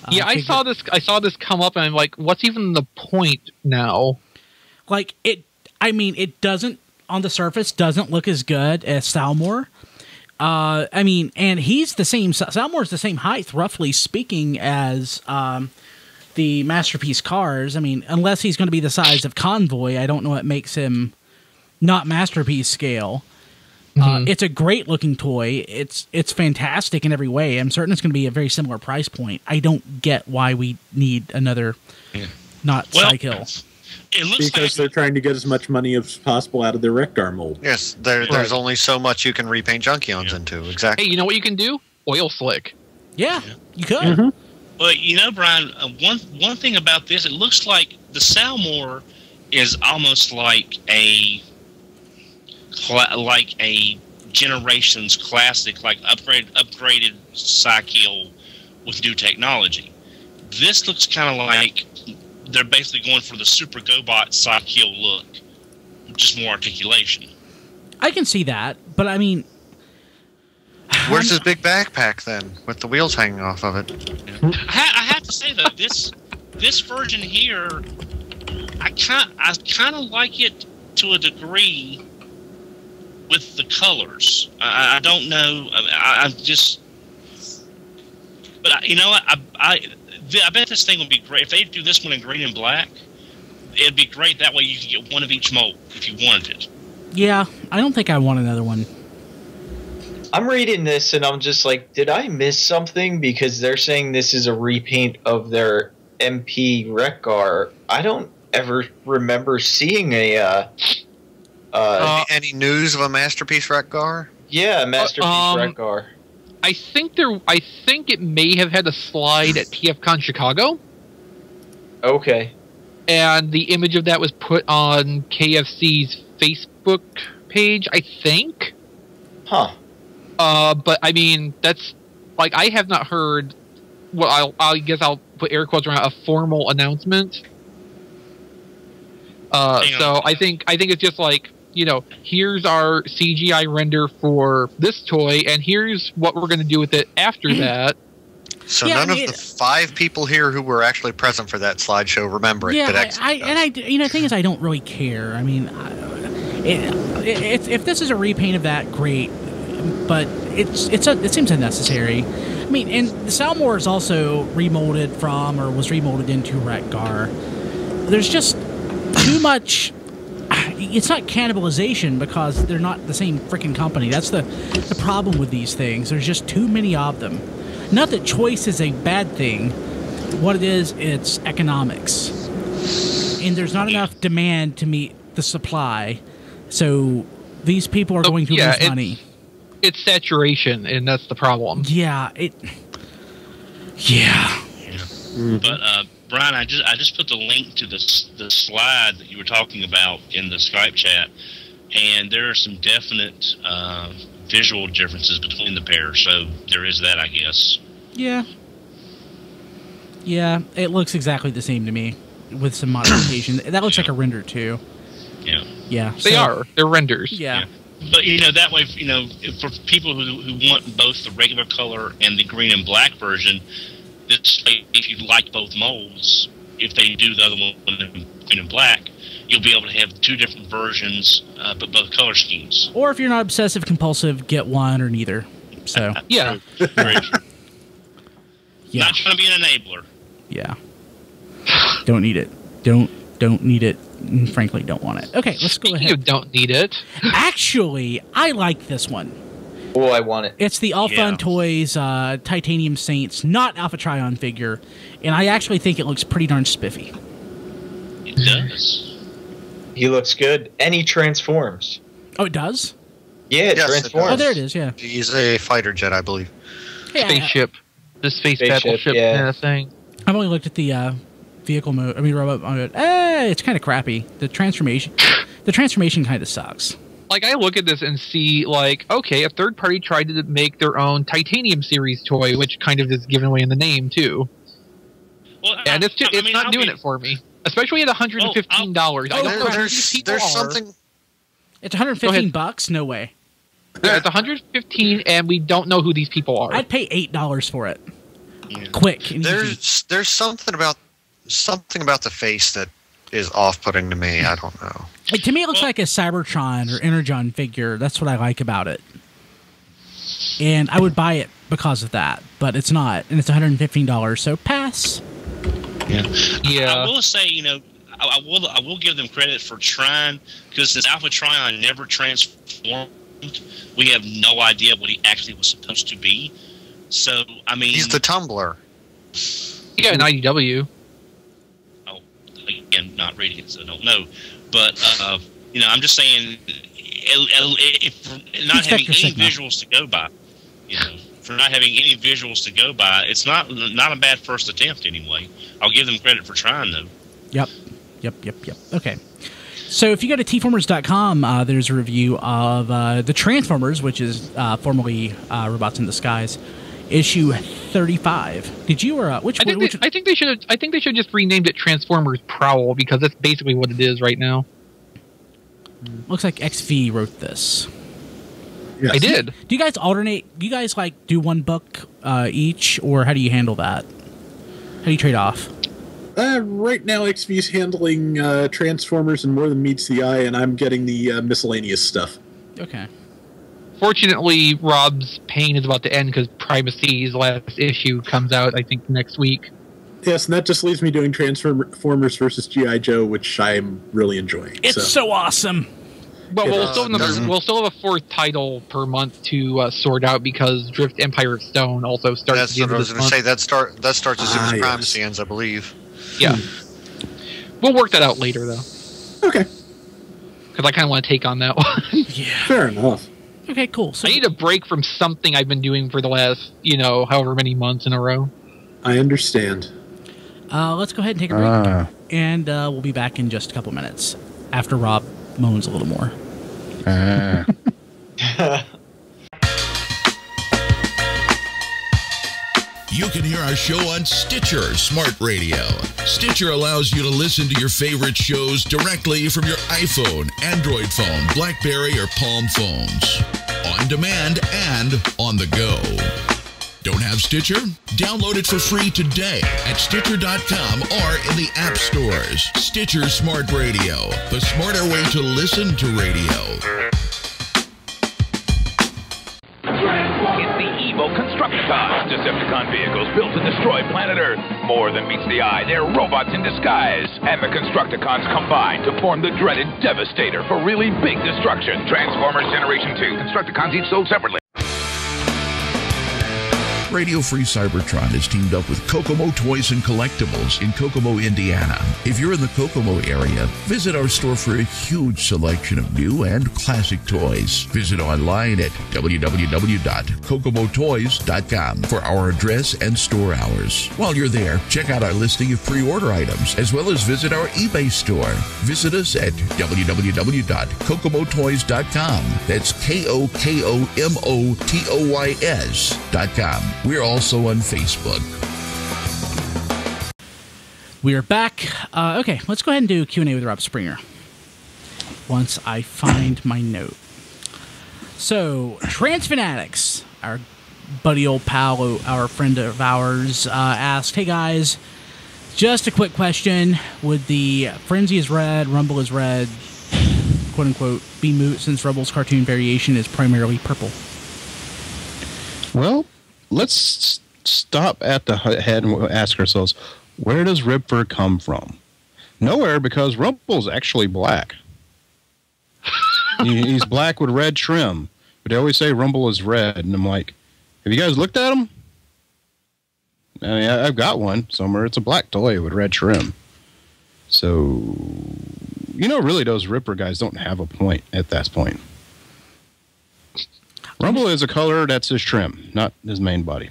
Yeah, I saw this come up, and I'm like, what's even the point now? Like, it doesn't, on the surface, doesn't look as good as Salmore. And he's the same, Salmore's the same height, roughly speaking, as the Masterpiece cars. I mean, unless he's going to be the size of Convoy, I don't know what makes him not Masterpiece scale. It's a great looking toy. It's fantastic in every way. I'm certain it's going to be a very similar price point. I don't get why we need another Psykill. It looks because they're trying to get as much money as possible out of their Rekdar mold. Yes, there's only so much you can repaint Junkions into. Exactly. Hey, you know what you can do? Oil slick. Yeah, you could. But you know, Brian, one thing about this, it looks like the Salmore is almost like a Generations classic, like upgraded Psykill with new technology. This looks kind of like they're basically going for the Super GoBot Psykill look, just more articulation. I can see that, but I mean, where's his big backpack then, with the wheels hanging off of it? Yeah. I have to say though, this version here, I kind of like it to a degree with the colors. I don't know. I'm just, but you know what? I bet this thing would be great if they do this one in green and black. It'd be great. That way you can get one of each mold if you wanted it. Yeah, I don't think I want another one. I'm reading this and I'm just like, did I miss something? Because they're saying this is a repaint of their MP Rekgar. I don't ever remember seeing a any news of a Masterpiece Rekgar? Yeah, Masterpiece Rekgar. I think it may have had a slide at TFCon Chicago. Okay. And the image of that was put on KFC's Facebook page, I think. Huh. But I mean, that's like, I have not heard what I guess I'll put air quotes around a formal announcement. So I think it's just like, you know, here's our CGI render for this toy, and here's what we're going to do with it after that. So none of the 5 people here who were actually present for that slideshow remember it. Yeah, but you know, the thing is, I don't really care. I mean, if this is a repaint of that, great, but it seems unnecessary. I mean, and the Salmore is also remolded from, or was remolded into Rekgar. There's just too much. It's not cannibalization because they're not the same freaking company. That's the problem with these things. There's just too many of them. Not that choice is a bad thing. What it is, it's economics. And there's not enough demand to meet the supply. So these people are going to lose money. It's saturation, and that's the problem. Yeah, But Brian, I just put the link to the slide that you were talking about in the Skype chat, and there are some definite visual differences between the pair. So there is that, I guess. Yeah, it looks exactly the same to me with some modification. That looks like a render too. Yeah, they're renders. Yeah. But you know, that way, you know, for people who want both the regular color and the green and black version, this way, if you like both molds, if they do the other one in green and black, you'll be able to have 2 different versions, but both color schemes. Or if you're not obsessive compulsive, get one or neither. So yeah, very true. Yeah. Not trying to be an enabler. Yeah. Don't need it. Don't need it. And frankly, don't want it. Okay, let's go ahead. You don't need it. Actually, I like this one. Oh, I want it. It's the All Fun Toys Titanium Saints, not Alpha Trion figure, and I actually think it looks pretty darn spiffy. It does. He looks good, and he transforms. Oh, it does? Yeah, it transforms. Oh, there it is, yeah. He's a fighter jet, I believe. Yeah, spaceship. The space battleship kind of thing. I've only looked at the vehicle mode. I mean, robot mode. It's kind of crappy. The transformation kind of sucks. Like, I look at this and see, like, okay, a third party tried to make their own Titanium series toy, which kind of is given away in the name, too. Well, and it's not doing it for me. Especially at $115. I don't know there's something. It's $115? No way. Yeah, it's $115, and we don't know who these people are. I'd pay $8 for it. Yeah. Quick. And there's something about the face that is off-putting to me. I don't know. To me, it looks like a Cybertron or Energon figure. That's what I like about it. And I would buy it because of that, but it's not. And it's $115, so pass. Yeah. I will say, you know, I will give them credit for trying, because since Alpha Trion never transformed, we have no idea what he actually was supposed to be. So, I mean... He's the tumbler. Yeah, an IDW. Oh, again, not reading it, so I don't know. But, you know, I'm just saying, if not having any visuals to go by, you know, for not having any visuals to go by, it's not a bad first attempt anyway. I'll give them credit for trying, though. Yep. Okay. So if you go to tformers.com, there's a review of the Transformers, which is formerly Robots in Disguise, issue 35. Did you or which? I think they should. I think they should just renamed it Transformers Prowl, because that's basically what it is right now. Looks like XV wrote this. Yes. I did. Do you guys alternate? Do you guys like do one book each, or how do you handle that? How do you trade off? Right now, XV's handling Transformers and More Than Meets the Eye, and I'm getting the miscellaneous stuff. Okay. Fortunately, Rob's pain is about to end because Primacy's last issue comes out, I think, next week. Yes, and that just leaves me doing Transformers versus G.I. Joe, which I'm really enjoying. It's so awesome. But we'll still have a fourth title per month to sort out because Drift Empire of Stone also starts. That's what I was going to say. That starts as soon as Primacy ends, I believe. Yeah. We'll work that out later, though. Okay. Because I kind of want to take on that one. Yeah. Fair enough. Okay, cool. So I need a break from something I've been doing for the last, however many months in a row. I understand. Let's go ahead and take a break. And we'll be back in just a couple minutes after Rob moans a little more. You can hear our show on Stitcher Smart Radio. Stitcher allows you to listen to your favorite shows directly from your iPhone, Android phone, BlackBerry, or Palm phones. On demand and on the go. Don't have Stitcher? Download it for free today at Stitcher.com or in the app stores. Stitcher Smart Radio, the smarter way to listen to radio. It's the evil Constructicons, Decepticon vehicles built to destroy planet Earth. More than meets the eye, they're robots in disguise. And the Constructicons combine to form the dreaded Devastator for really big destruction. Transformers Generation 2, Constructicons each sold separately. Radio Free Cybertron is teamed up with Kokomo Toys and Collectibles in Kokomo, Indiana. If you're in the Kokomo area, visit our store for a huge selection of new and classic toys. Visit online at www.kokomotoys.com for our address and store hours. While you're there, check out our listing of pre-order items, as well as visit our eBay store. Visit us at www.kokomotoys.com. That's KOKOMOTOYS.com. We're also on Facebook. We are back. Okay, let's go ahead and do Q&A with Rob Springer. Once I find my note. So, Trans Fanatics, our buddy old pal, our friend of ours, asked, hey guys, just a quick question. Would the Frenzy is red, Rumble is red, quote unquote, be moot since Rumble's cartoon variation is primarily purple? Well, let's stop at the head and ask ourselves, where does Rebirth come from? Nowhere, because Rumble's actually black. He's black with red trim. But they always say Rumble is red. And I'm like, have you guys looked at him? I mean, I've got one somewhere. It's a black toy with red trim. So, really those Ripper guys don't have a point at that point. Rumble is a color that's his trim, not his main body.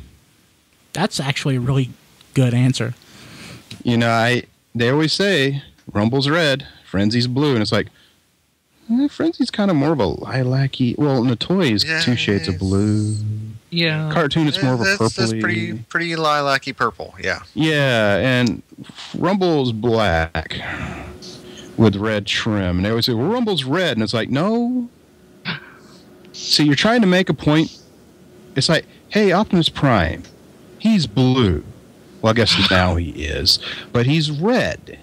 That's actually a really good answer. They always say Rumble's red, Frenzy's blue, and it's like, Frenzy's kind of more of a lilac-y. Well, in the toy is two shades of blue. Yeah. Cartoon, it's more of a purpley. That's pretty lilac-y purple, yeah. Yeah, and Rumble's black with red trim. And they always say, well, Rumble's red. And it's like, no. See, you're trying to make a point. It's like, hey, Optimus Prime, he's blue. Well, I guess now he is. But he's red.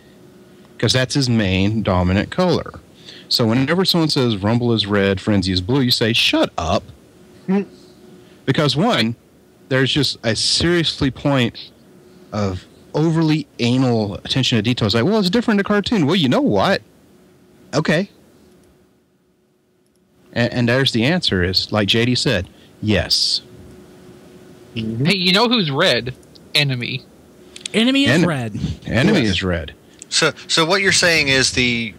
Because that's his main dominant color. So whenever someone says Rumble is red, Frenzy is blue, you say, shut up. Because one, there's just a seriously point of overly anal attention to detail. It's like, well, it's different in a cartoon. Well, you know what? Okay. And there's the answer is, like JD said, yes. Hey, you know who's red? Enemy. Enemy is red. Enemy is red. So what you're saying is the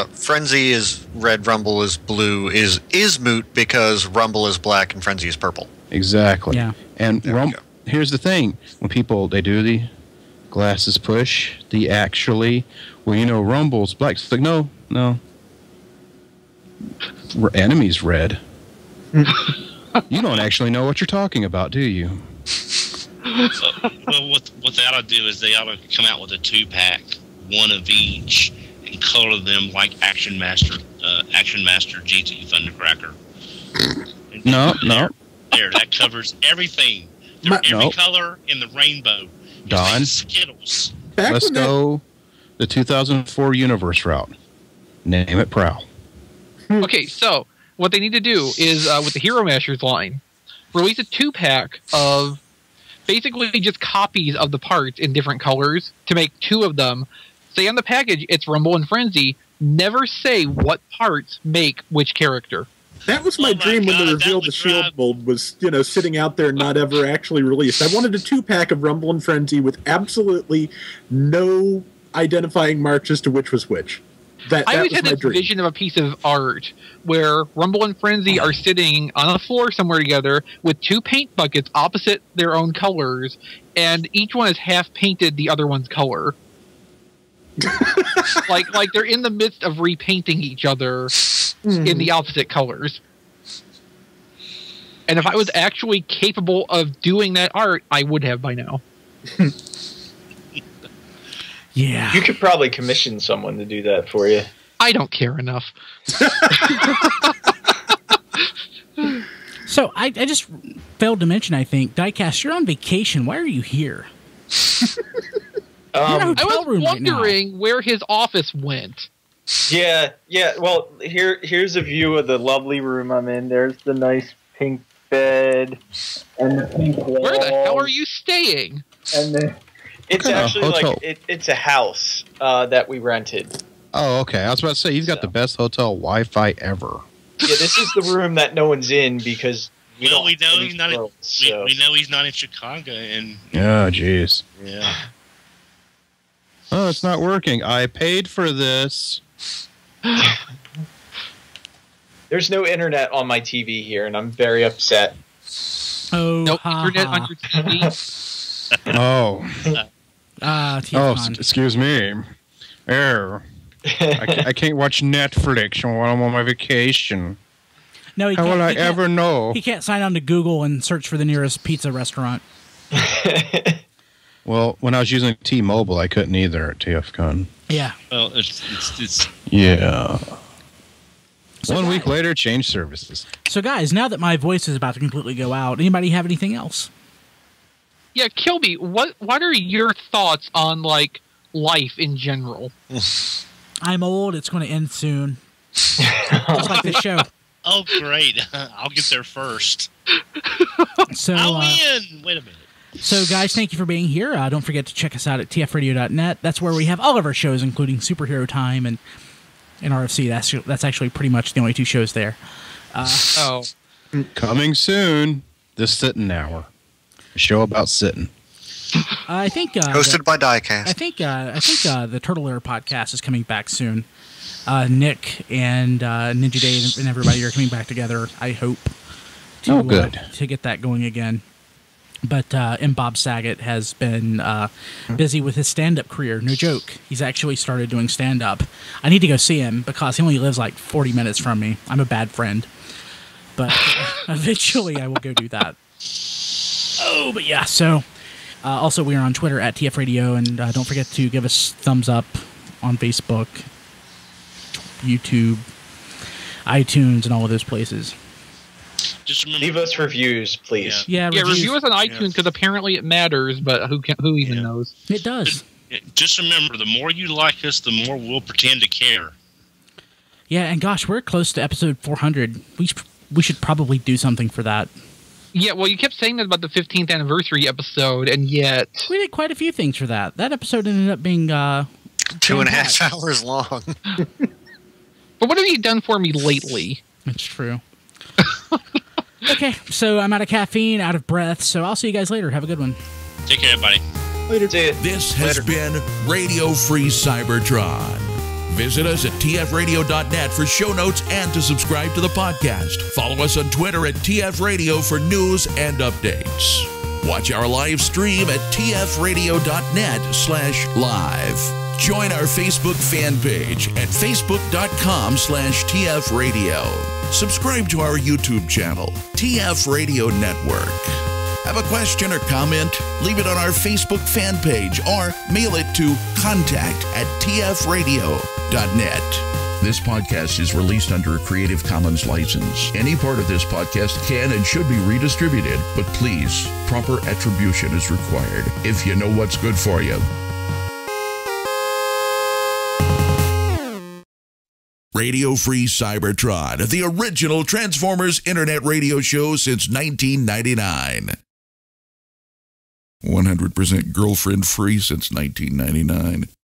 Frenzy is red, Rumble is blue, is moot because Rumble is black and Frenzy is purple. Exactly. Yeah. And here's the thing. When people, they do the glasses push, the actually, well, Rumble's black. It's like, no. Enemy's red. You don't actually know what you're talking about, do you? Well, what they ought to do is they ought to come out with a 2-pack, one of each, and color them like Action Master GT Thundercracker. No. There, that covers everything. They're every color in the rainbow. Don, Skittles. Let's go the 2004 Universe route. Name it Prowl. Okay, so what they need to do is, with the Hero Masters line, release a 2-pack of basically just copies of the parts in different colors to make 2 of them. Say on the package, it's Rumble and Frenzy, never say what parts make which character. That was my dream when they revealed the shield mold was, sitting out there and not ever actually released. I wanted a 2-pack of Rumble and Frenzy with absolutely no identifying marks as to which was which. I always had this vision of a piece of art where Rumble and Frenzy are sitting on a floor somewhere together with 2 paint buckets opposite their own colors, and each one is half painted the other one's color. like they're in the midst of repainting each other in the opposite colors. And if I was actually capable of doing that art, I would have by now. Yeah. You could probably commission someone to do that for you. I don't care enough. So I just failed to mention, I think, Diecast, you're on vacation. Why are you here? I was wondering where his office went. Yeah. Well, here's a view of the lovely room I'm in. There's the nice pink bed and the pink wall. Where the hell are you staying? And then it's actually it's a house that we rented. Oh, okay. I was about to say, you've got the best hotel Wi-Fi ever. Yeah, this is the room that no one's in because we know he's not in Chicago. And oh, jeez. Yeah. Oh, it's not working. I paid for this. There's no internet on my TV here, and I'm very upset. Oh, no internet on your TV? Excuse me. I can't watch Netflix while I'm on my vacation. No, how will I ever know? He can't sign on to Google and search for the nearest pizza restaurant. Well, when I was using T-Mobile, I couldn't either at TFCon. Yeah. Well, it's yeah. So 1 week later, change services. So, guys, now that my voice is about to completely go out, anybody have anything else? Yeah, Kilby, what are your thoughts on, like, life in general? I'm old. It's going to end soon. Just like the show. Oh, great. I'll get there first. So, I'll win. Wait a minute. So, guys, thank you for being here. Don't forget to check us out at tfradio.net. That's where we have all of our shows, including Superhero Time and RFC. That's actually pretty much the only 2 shows there. Coming soon, the Sitting Hour. A show about sitting. I think hosted by Diecast. I think the Turtle Air podcast is coming back soon. Nick and Ninja Dave and everybody are coming back together, I hope, to get that going again. But and Bob Saget has been busy with his stand-up career. No joke. He's actually started doing stand-up. I need to go see him because he only lives like 40 minutes from me. I'm a bad friend. But eventually I will go do that. Oh, but yeah. So also we are on Twitter at TF Radio. And don't forget to give us thumbs up on Facebook, YouTube, iTunes, and all of those places. Just remember, leave us reviews, please. Yeah, review us on iTunes because apparently it matters, but who even knows? It does. Just remember, the more you like us, the more we'll pretend to care. Yeah, and gosh, we're close to episode 400. We should probably do something for that. Yeah, well, you kept saying that about the 15th anniversary episode, and yet we did quite a few things for that. That episode ended up being 2.5 hours long. But what have you done for me lately? It's true. Okay, so I'm out of caffeine, out of breath, so I'll see you guys later. Have a good one. Take care, everybody. Later. This has been Radio Free Cybertron. Visit us at tfradio.net for show notes and to subscribe to the podcast. Follow us on Twitter at tfradio for news and updates. Watch our live stream at tfradio.net/live. Join our Facebook fan page at facebook.com/tfradio. Subscribe to our YouTube channel, TF Radio Network. Have a question or comment? Leave it on our Facebook fan page or mail it to contact@tfradio.net. This podcast is released under a Creative Commons license. Any part of this podcast can and should be redistributed, but please, proper attribution is required if you know what's good for you. Radio Free Cybertron, the original Transformers internet radio show since 1999. 100% girlfriend free since 1999.